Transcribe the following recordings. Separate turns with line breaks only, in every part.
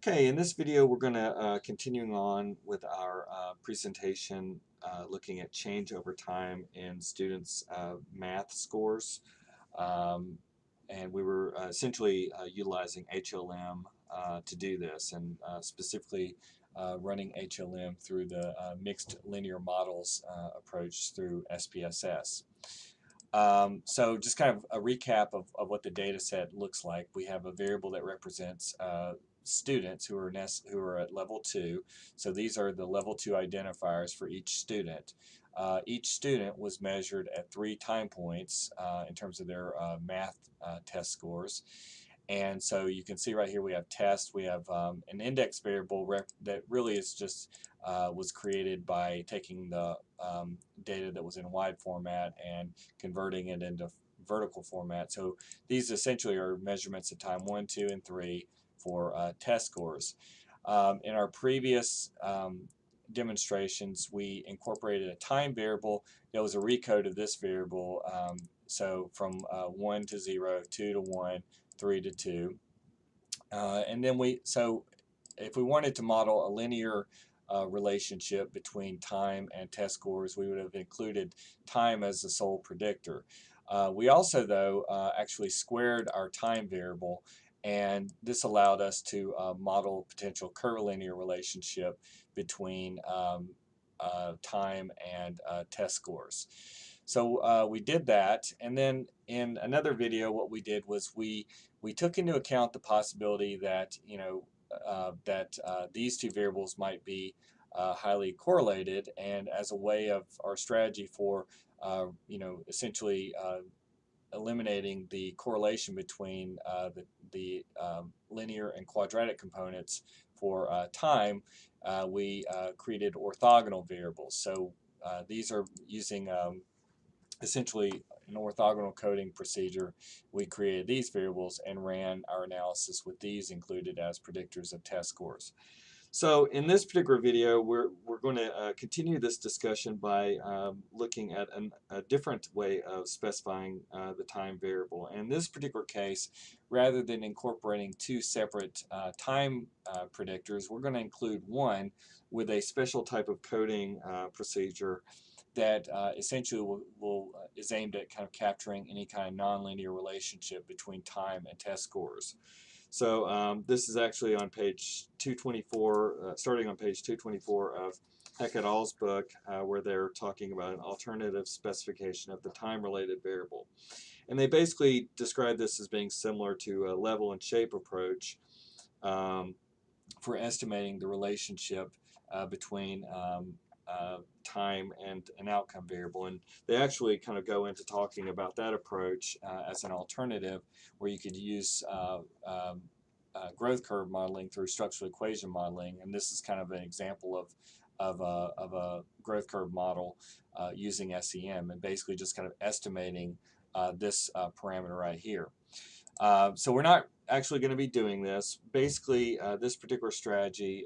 Okay, in this video we're going to continuing on with our presentation looking at change over time in students' math scores. Um, and we were essentially utilizing HLM to do this, and specifically running HLM through the mixed linear models approach through SPSS. So just kind of a recap of what the data set looks like. We have a variable that represents students who are at level 2. So these are the level 2 identifiers for each student. Each student was measured at 3 time points in terms of their math test scores. And so you can see right here we have test, we have an index variable that really is just was created by taking the data that was in wide format and converting it into vertical format. So these essentially are measurements at time 1, 2, and 3 for test scores. In our previous demonstrations, we incorporated a time variable that was a recode of this variable. So from 1 to 0, 2 to 1, 3 to 2. And then so if we wanted to model a linear relationship between time and test scores, we would have included time as the sole predictor. We also, though, actually squared our time variable, and this allowed us to model a potential curvilinear relationship between time and test scores. So we did that, and then in another video what we did was we took into account the possibility that these two variables might be highly correlated, and as a way of our strategy for essentially eliminating the correlation between the linear and quadratic components for time, we created orthogonal variables. So these are using essentially an orthogonal coding procedure. We created these variables and ran our analysis with these included as predictors of test scores. So in this particular video, we're going to continue this discussion by looking at a different way of specifying the time variable. In this particular case, rather than incorporating two separate time predictors, we're going to include one with a special type of coding procedure that essentially is aimed at kind of capturing any kind of nonlinear relationship between time and test scores. So this is actually on page 224, starting on page 224 of Heck et al.'s book, where they're talking about an alternative specification of the time-related variable. And they basically describe this as being similar to a level and shape approach for estimating the relationship between time and an outcome variable. And they actually kind of go into talking about that approach as an alternative, where you could use growth curve modeling through structural equation modeling. And this is kind of an example of a growth curve model using SEM, and basically just kind of estimating this parameter right here. So we're not actually going to be doing this. Basically, this particular strategy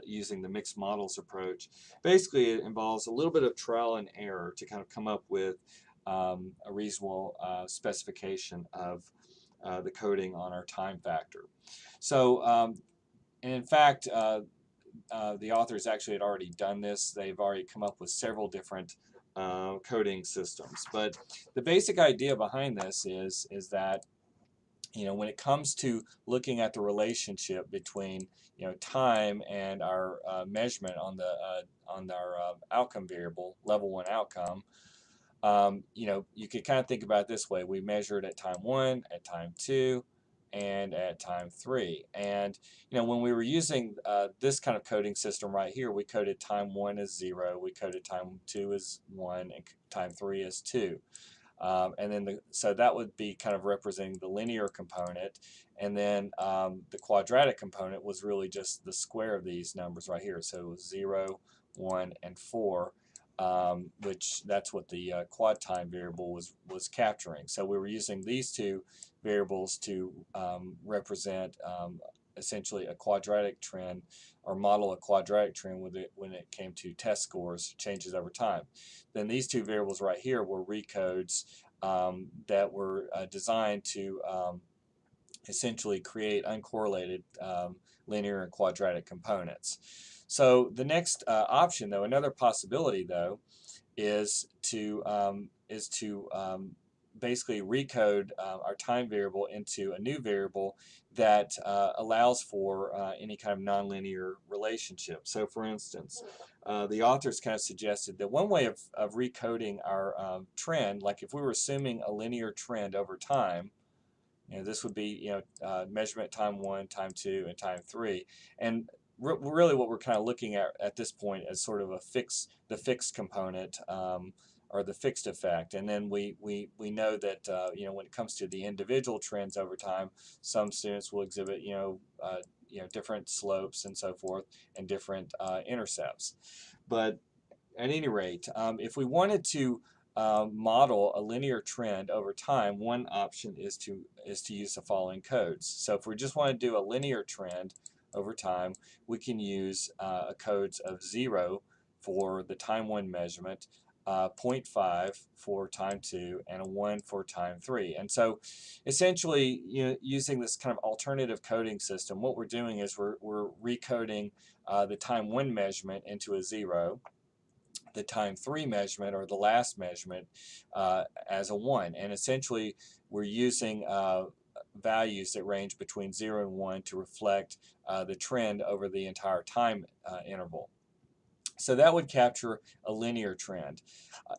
using the mixed models approach, basically it involves a little bit of trial and error to kind of come up with a reasonable specification of the coding on our time factor. So, and in fact, the authors actually had already done this. They've already come up with several different coding systems. But the basic idea behind this is that when it comes to looking at the relationship between time and our measurement on our outcome variable, level 1 outcome, you could kind of think about it this way. We measured at time 1, at time 2, and at time 3. And when we were using this kind of coding system right here, we coded time 1 as 0, we coded time 2 as 1, and time 3 as 2. And then so that would be kind of representing the linear component, and then the quadratic component was really just the square of these numbers right here. So it was 0, 1, and 4, which that's what the quad time variable was capturing. So we were using these two variables to represent essentially a quadratic trend, or model a quadratic trend when it came to test scores changes over time. Then these two variables right here were recodes that were designed to essentially create uncorrelated linear and quadratic components. So the next option, though, another possibility, though, is to basically recode our time variable into a new variable that allows for any kind of nonlinear relationship. So, for instance, the authors kind of suggested that one way of recoding our trend, like if we were assuming a linear trend over time, this would be measurement time 1, time 2, and time 3, and really what we're kind of looking at this point as sort of the fixed component, or the fixed effect. And then we know that when it comes to the individual trends over time, some students will exhibit different slopes and so forth, and different intercepts. But at any rate, if we wanted to model a linear trend over time, one option is to use the following codes. So if we just want to do a linear trend over time, we can use codes of 0 for the time 1 measurement, 0.5 for time 2, and a 1 for time 3. And so essentially, using this kind of alternative coding system, what we're doing is we're recoding the time 1 measurement into a 0, the time 3 measurement, or the last measurement, as a 1. And essentially we're using values that range between 0 and 1 to reflect the trend over the entire time interval. So that would capture a linear trend.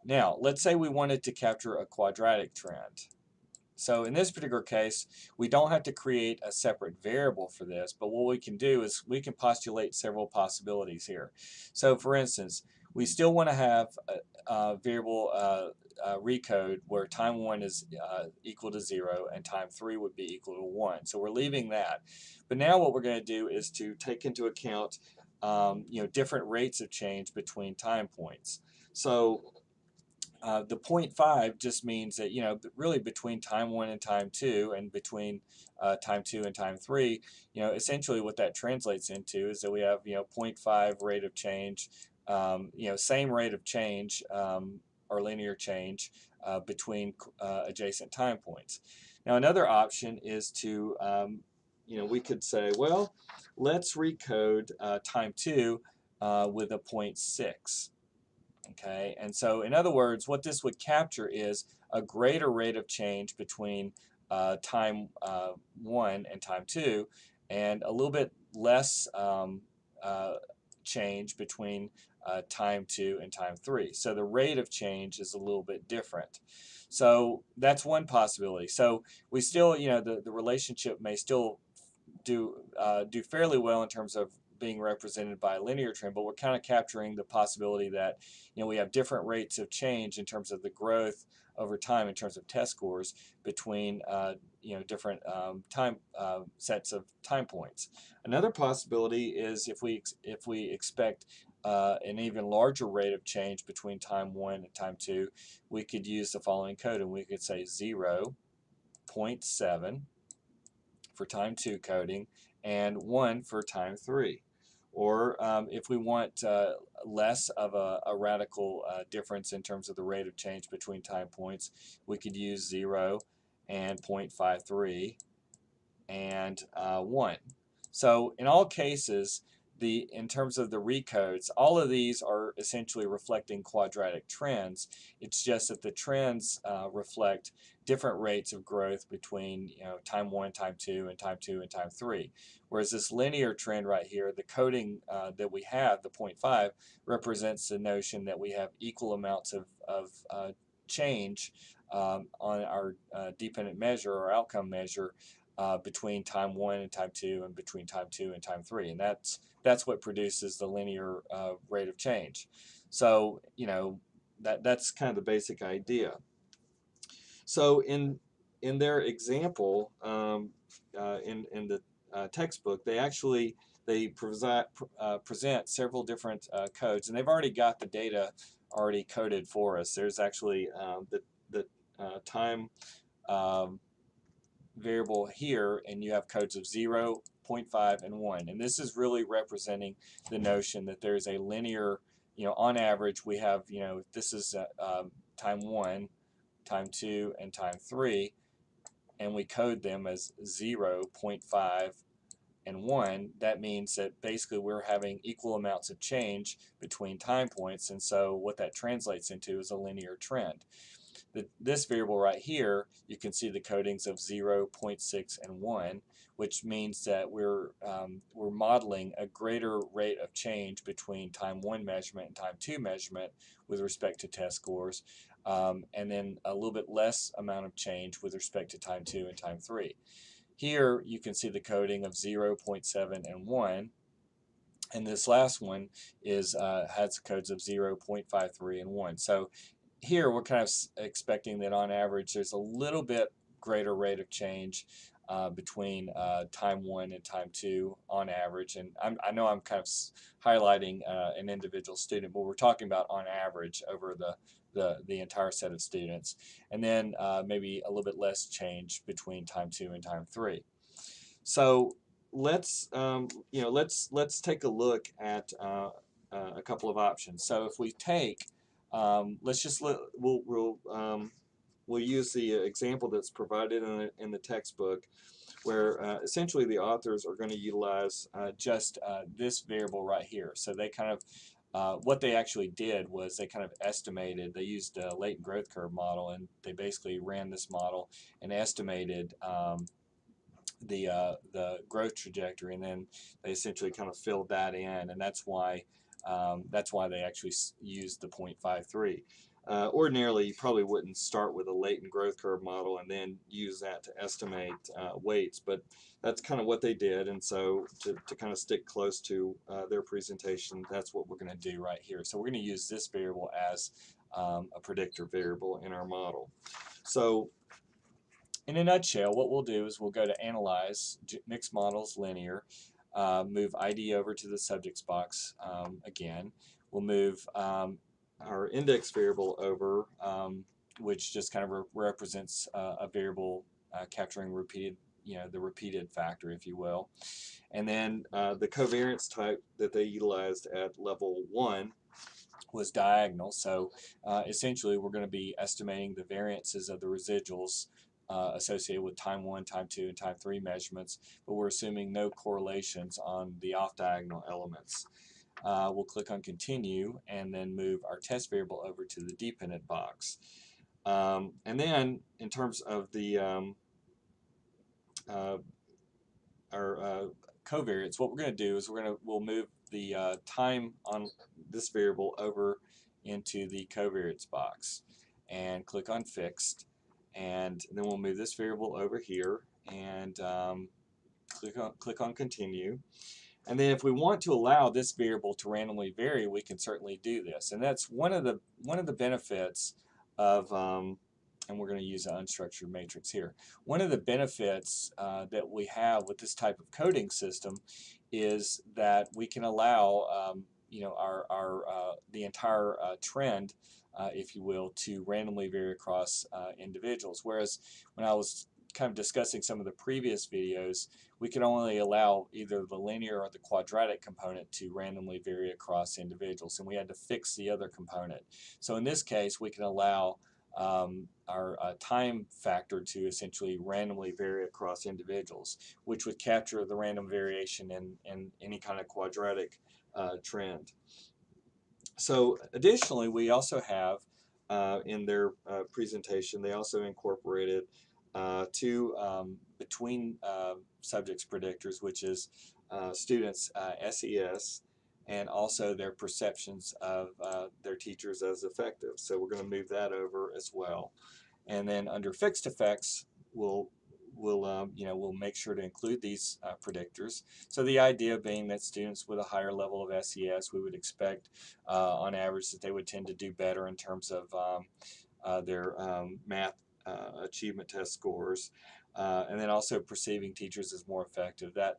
Now, let's say we wanted to capture a quadratic trend. So in this particular case, we don't have to create a separate variable for this, but what we can do is we can postulate several possibilities here. So for instance, we still want to have a variable recode where time 1 is equal to 0 and time 3 would be equal to 1. So we're leaving that. But now what we're going to do is to take into account different rates of change between time points. So the 0.5 just means that, really between time 1 and time 2, and between time 2 and time 3, essentially what that translates into is that we have, 0.5 rate of change, same rate of change, or linear change between adjacent time points. Now, another option is to, we could say, well, let's recode time 2 with a 0.6. Okay, and so in other words, what this would capture is a greater rate of change between time 1 and time 2, and a little bit less change between time 2 and time 3. So the rate of change is a little bit different. So that's one possibility. So we still, the relationship may still do fairly well in terms of being represented by a linear trend, but we're kind of capturing the possibility that we have different rates of change in terms of the growth over time in terms of test scores between different time sets of time points. Another possibility is if we expect an even larger rate of change between time 1 and time 2, we could use the following code, and we could say 0, 0.7 for time 2 coding, and 1 for time 3. Or if we want less of a radical difference in terms of the rate of change between time points, we could use 0 and 0.53 and 1. So in all cases, in terms of the recodes, all of these are essentially reflecting quadratic trends. It's just that the trends reflect different rates of growth between time 1, time 2, and time 2 and time 3. Whereas this linear trend right here, the coding that we have, the 0.5, represents the notion that we have equal amounts of change on our dependent measure or outcome measure between time 1 and time 2, and between time 2 and time 3, and that's what produces the linear rate of change. So that's kind of the basic idea. So in their example, in the textbook, they present several different codes, and they've already got the data already coded for us. There's actually the time variable here, and you have codes of 0, 0.5, and 1. And this is really representing the notion that there's a linear, on average we have, this is time 1, time 2, and time 3. and we code them as 0, 0.5, and 1, that means that basically we're having equal amounts of change between time points, and so what that translates into is a linear trend. This variable right here, you can see the codings of 0, 0.6, and 1, which means that we're modeling a greater rate of change between time 1 measurement and time 2 measurement with respect to test scores, and then a little bit less amount of change with respect to time 2 and time 3. Here you can see the coding of 0, 0.7, and 1, and this last one is has codes of 0, 0.53, and 1. So here we're kind of expecting that on average there's a little bit greater rate of change between time 1 and time 2 on average, and I know I'm kind of highlighting an individual student, but we're talking about on average over the entire set of students, and then maybe a little bit less change between time 2 and time 3. So let's let's take a look at a couple of options. So if we take let's just we'll use the example that's provided in the textbook, where essentially the authors are going to utilize just this variable right here. So they kind of what they actually did was they kind of estimated, they used a latent growth curve model, and they basically ran this model and estimated the growth trajectory, and then they essentially kind of filled that in, and that's why they actually used the 0.53. Ordinarily, you probably wouldn't start with a latent growth curve model and then use that to estimate weights, but that's kind of what they did, and so to kind of stick close to their presentation, that's what we're going to do right here. So we're going to use this variable as a predictor variable in our model. So in a nutshell, what we'll do is we'll go to Analyze, Mixed Models, Linear, move ID over to the Subjects box again. We'll move our index variable over, which just kind of represents a variable capturing repeated, the repeated factor, if you will. And then the covariance type that they utilized at level 1 was diagonal. So essentially, we're going to be estimating the variances of the residuals associated with time 1, time 2, and time 3 measurements, but we're assuming no correlations on the off-diagonal elements. We'll click on Continue and then move our test variable over to the dependent box. And then in terms of the our covariates, what we're going to do is we'll move the time on this variable over into the covariates box and click on Fixed, and then we'll move this variable over here and click on Continue. And then if we want to allow this variable to randomly vary, we can certainly do this, and that's one of the benefits of and we're going to use an unstructured matrix here. One of the benefits that we have with this type of coding system is that we can allow the entire trend, if you will, to randomly vary across individuals. Whereas when I was kind of discussing some of the previous videos, we could only allow either the linear or the quadratic component to randomly vary across individuals, and we had to fix the other component. So in this case, we can allow our time factor to essentially randomly vary across individuals, which would capture the random variation in any kind of quadratic trend. So additionally, we also have in their presentation, they also incorporated two between subjects predictors, which is students' SES, and also their perceptions of their teachers as effective. So we're going to move that over as well. And then under fixed effects, we'll make sure to include these predictors. So the idea being that students with a higher level of SES, we would expect on average that they would tend to do better in terms of their math achievement test scores, and then also perceiving teachers as more effective. That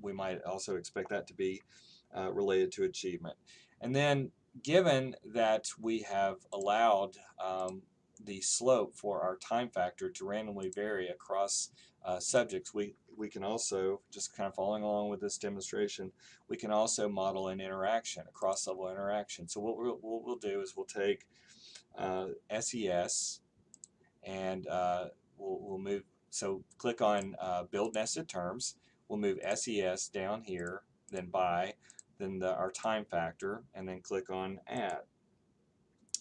we might also expect that to be related to achievement. And then given that we have allowed the slope for our time factor to randomly vary across subjects, we can also, just kind of following along with this demonstration, we can also model an interaction, a cross-level interaction. So what we'll do is we'll take SES, and we'll move so click on Build Nested Terms. We'll move SES down here, then by, then our time factor, and then click on Add.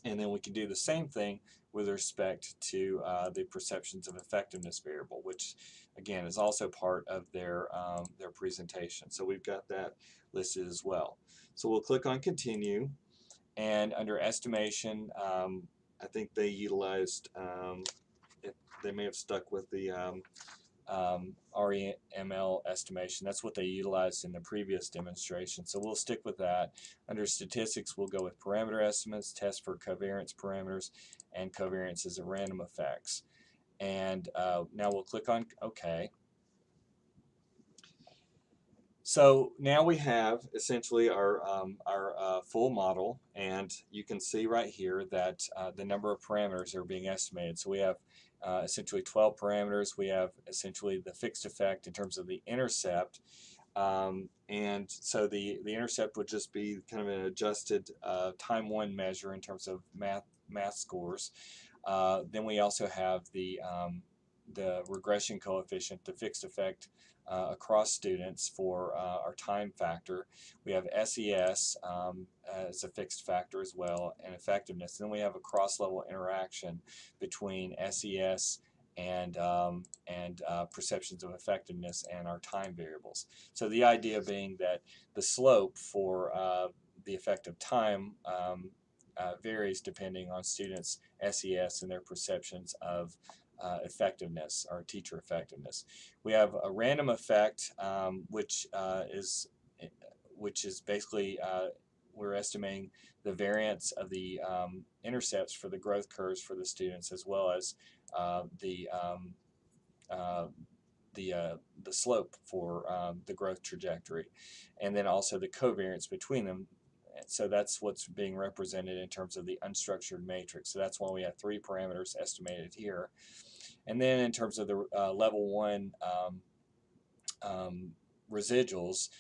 And then we can do the same thing with respect to the perceptions of effectiveness variable, which again is also part of their presentation. So we've got that listed as well. So we'll click on Continue, and under Estimation, I think they utilized, they may have stuck with the REML estimation. That's what they utilized in the previous demonstration, so we'll stick with that. Under statistics, we'll go with parameter estimates, test for covariance parameters, and covariances of random effects. And now we'll click on OK. So now we have essentially our full model, and you can see right here that the number of parameters are being estimated. So we have essentially 12 parameters. We have essentially the fixed effect in terms of the intercept, and so the intercept would just be kind of an adjusted time one measure in terms of math scores. Then we also have the regression coefficient, the fixed effect across students for our time factor. We have SES as a fixed factor as well, and effectiveness. Then we have a cross-level interaction between SES and perceptions of effectiveness and our time variables. So the idea being that the slope for the effect of time varies depending on students' SES and their perceptions of effectiveness, or teacher effectiveness. We have a random effect, which is basically we're estimating the variance of the intercepts for the growth curves for the students, as well as the slope for the growth trajectory, and then also the covariance between them. So that's what's being represented in terms of the unstructured matrix. So that's why we have 3 parameters estimated here. And then in terms of the level 1 residuals,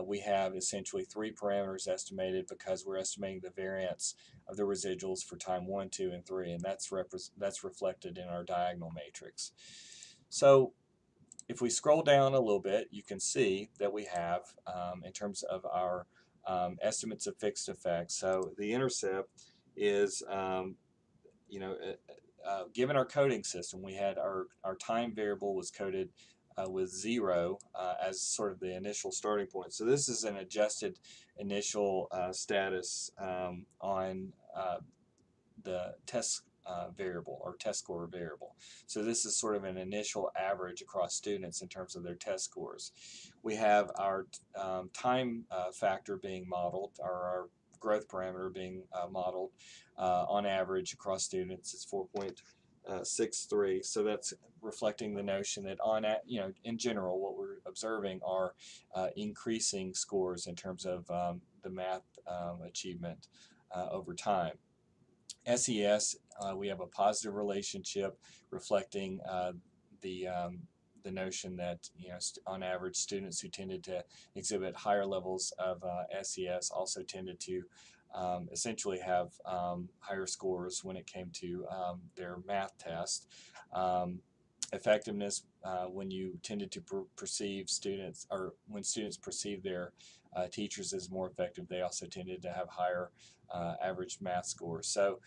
we have essentially 3 parameters estimated because we're estimating the variance of the residuals for time 1, 2, and 3, and that's reflected in our diagonal matrix. So if we scroll down a little bit, you can see that we have, in terms of our estimates of fixed effects, so the intercept is, given our coding system, we had our time variable was coded with 0 as sort of the initial starting point. So this is an adjusted initial status on the test variable, or test score variable. So this is sort of an initial average across students in terms of their test scores. We have our time factor being modeled, or our growth parameter being modeled on average across students. It's 4.63. So that's reflecting the notion that in general, what we're observing are increasing scores in terms of the math achievement over time. SES, we have a positive relationship reflecting the notion that on average students who tended to exhibit higher levels of SES also tended to essentially have higher scores when it came to their math test. Effectiveness, when you tended to perceive students, or when students perceive their teachers as more effective, they also tended to have higher average math scores. So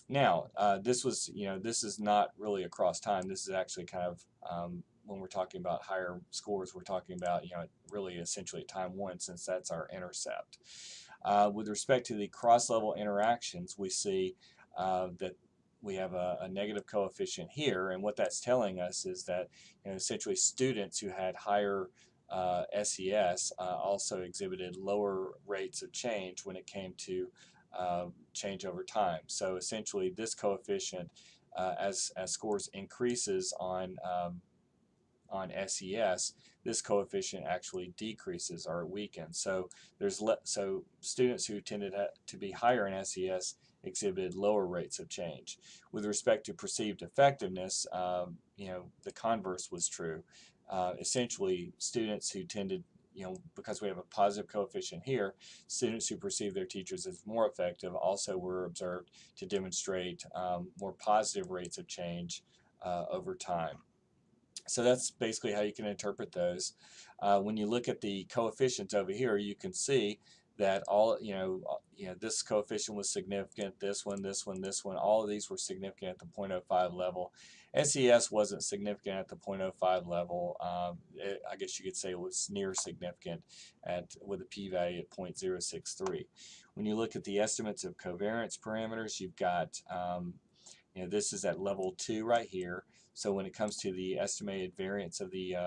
now this is not really across time. This is actually kind of when we're talking about higher scores, we're talking about really essentially time 1, since that's our intercept. With respect to the cross-level interactions, we see that we have a negative coefficient here, and what that's telling us is that essentially students who had higher SES also exhibited lower rates of change when it came to change over time. So essentially this coefficient, as scores increases on SES, this coefficient actually decreases or weakens. So so students who tended to be higher in SES exhibited lower rates of change. With respect to perceived effectiveness, the converse was true. Essentially, students who tended, because we have a positive coefficient here, students who perceive their teachers as more effective also were observed to demonstrate more positive rates of change over time. So that's basically how you can interpret those. When you look at the coefficients over here, you can see that all this coefficient was significant. This one, this one, this one. All of these were significant at the 0.05 level. SES wasn't significant at the 0.05 level. I guess you could say it was near significant with a p-value at 0.063. When you look at the estimates of covariance parameters, you've got this is at level 2 right here. So when it comes to the estimated variance of the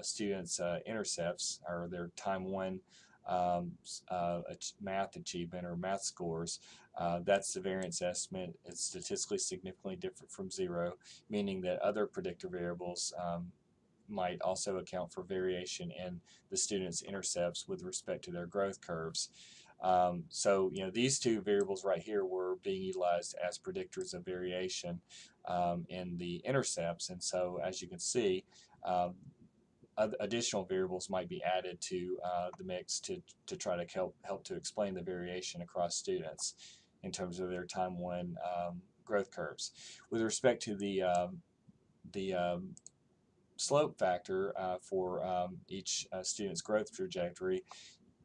students' intercepts, or their time 1 math achievement or math scores, that's the variance estimate. It's statistically significantly different from 0, meaning that other predictor variables might also account for variation in the students' intercepts with respect to their growth curves. So these two variables right here were being utilized as predictors of variation in the intercepts, and so as you can see, additional variables might be added to the mix to try to help to explain the variation across students in terms of their time 1 growth curves. With respect to the slope factor for each student's growth trajectory,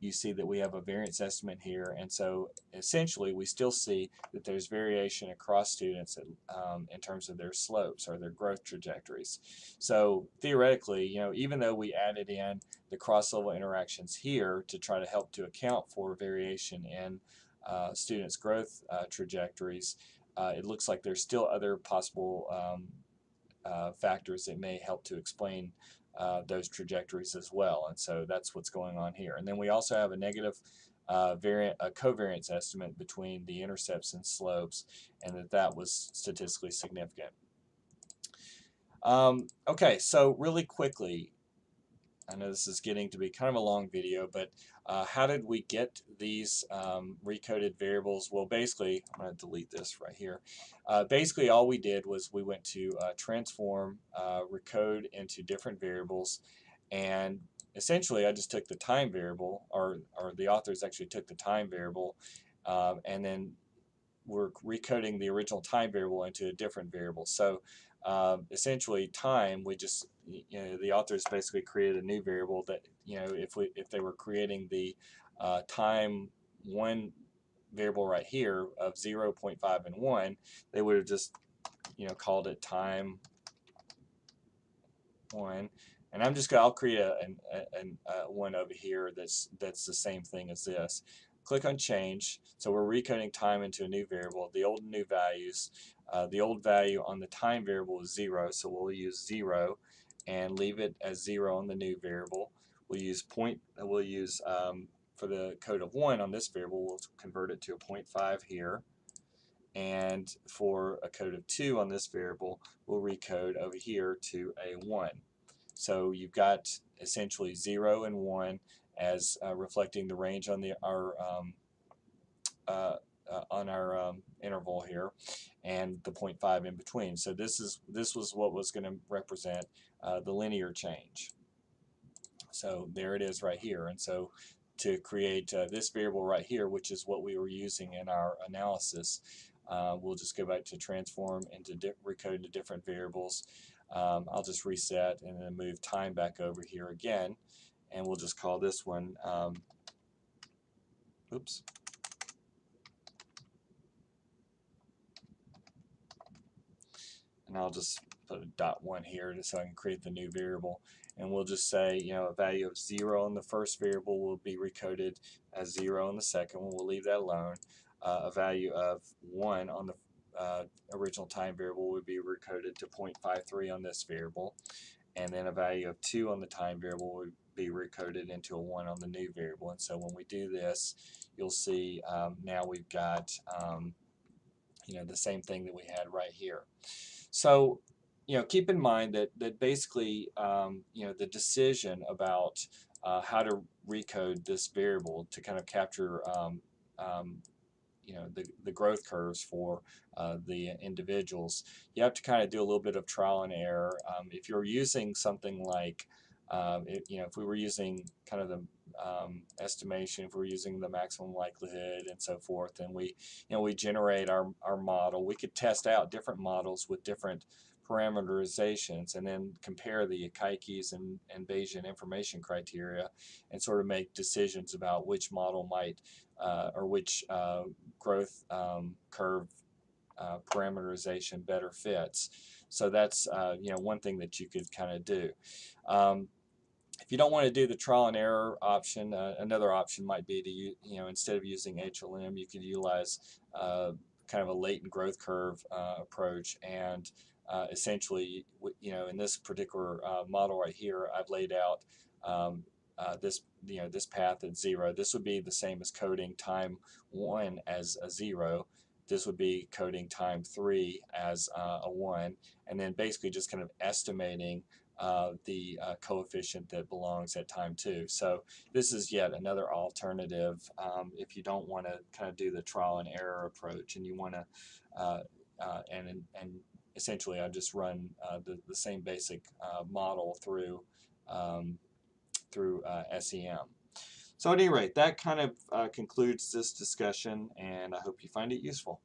you see that we have a variance estimate here, and so essentially we still see that there's variation across students in terms of their slopes or their growth trajectories. So theoretically, even though we added in the cross-level interactions here to try to help to account for variation in students' growth trajectories, it looks like there's still other possible factors that may help to explain those trajectories as well, and so that's what's going on here. And then we also have a negative covariance estimate between the intercepts and slopes, and that was statistically significant. Okay, so really quickly, I know this is getting to be kind of a long video, but how did we get these recoded variables? Well, basically, I'm going to delete this right here. Basically, all we did was we went to transform, recode into different variables, and essentially I just took the time variable, or the authors actually took the time variable, and then we're recoding the original time variable into a different variable. So essentially time, we just, the authors basically created a new variable that, if they were creating the time 1 variable right here of 0, 0.5, and 1, they would have just, called it time 1. And I'll create a one over here that's the same thing as this. Click on change. So we're recoding time into a new variable, the old and new values. The old value on the time variable is 0, so we'll use 0 and leave it as 0 on the new variable. We'll use for the code of 1 on this variable, we'll convert it to a 0.5 here. And for a code of 2 on this variable, we'll recode over here to a 1. So you've got essentially 0 and 1 as reflecting the range on our interval here, and the 0.5 in between. So this was what was going to represent the linear change. So there it is right here. And so to create this variable right here, which is what we were using in our analysis, we'll just go back to transform into recode into different variables. I'll just reset and then move time back over here again, and we'll just call this one oops. And I'll just put a .1 here just so I can create the new variable. And we'll just say, a value of 0 on the first variable will be recoded as 0 on the second one. We'll leave that alone. A value of 1 on the original time variable would be recoded to 0.53 on this variable. And then a value of 2 on the time variable would be recoded into a 1 on the new variable. And so when we do this, you'll see now we've got the same thing that we had right here. So, keep in mind that basically, the decision about how to recode this variable to kind of capture, the growth curves for the individuals, you have to kind of do a little bit of trial and error. If you're using something like, if we were using kind of the estimation, if we're using the maximum likelihood and so forth, and we generate our model, we could test out different models with different parameterizations, and then compare the Akaikis and Bayesian information criteria and sort of make decisions about which model might or which growth curve parameterization better fits. So that's one thing that you could kind of do. If you don't want to do the trial and error option, another option might be to instead of using HLM, you could utilize kind of a latent growth curve approach, and essentially, in this particular model right here, I've laid out this path at 0. This would be the same as coding time 1 as a 0. This would be coding time 3 as a 1, and then basically just kind of estimating the coefficient that belongs at time 2. So this is yet another alternative if you don't want to kind of do the trial and error approach, and you want to and essentially I just run the same basic model through SEM. So at any rate, that kind of concludes this discussion, and I hope you find it useful.